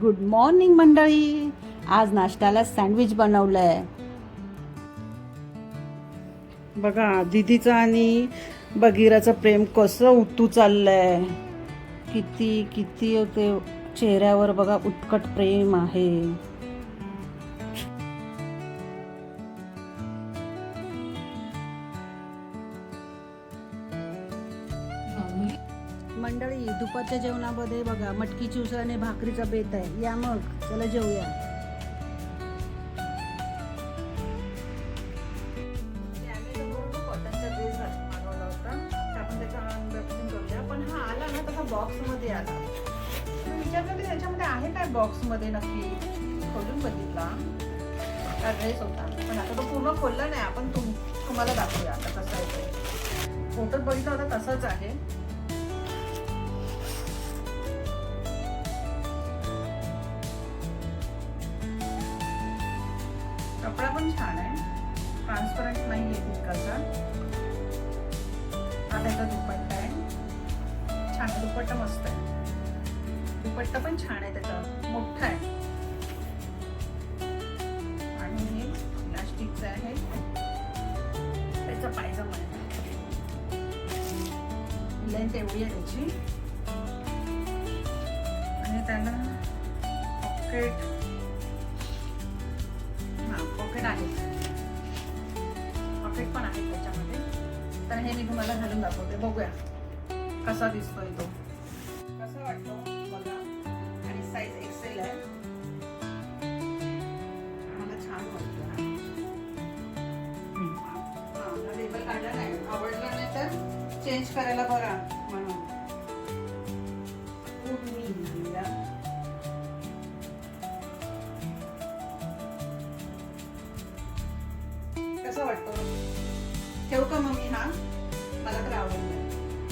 Good morning मंडळी. आज नाश्त्याला सँडविच बनवलंय. बघा दीदीचं आणि बगीराचं प्रेम कसं उतू चाललंय. किती किती ते चेहऱ्यावर बघा उत्कट प्रेम आहे. मंडळी दुपारच्या जेवणामध्ये बघा मटकीची उसळ आणि भाकरीचा बेत आहे. या मग चला जेवूया. पण हा आला ना तसा बॉक्स मध्ये आला. विचारलं की त्याच्यामध्ये आहे काय बॉक्स मध्ये, नक्की खोलून बघितला का ड्रेस होता. पण आता तो पूर्ण खोलला नाही. आपण तुम्हाला दाखवूया आता कसं आहे ते. फोटोत बघितला होता तसंच आहे. कपडा पण छान आहे, ट्रान्सपरंट नाही आहे तितकासा. हा त्याचा दुपट्टा आहे, छान दुपट्टा मस्त आहे. दुपट्टा पण छान आहे, त्याचा मोठा आहे आणि हे प्लास्टिकचं आहे. त्याचा पायजमा आहे, लेंथ एवढी आहे त्याची. आणि त्याला पॉकेट आहे, पॉकेट पण आहे त्याच्यामध्ये. तर हे मी तुम्हाला घालून दाखवते, बघूया कसा दिसतोय तो, कसा वाटतो बघा. आणि साईज एक्सेल आहे, मला छान वाटतं. हा लेबल काढला नाही, आवडला नाही तर चेंज करायला बरा म्हणून. कसा वाटतो? ठेवू का मग मी? हा मला तर आवडलं.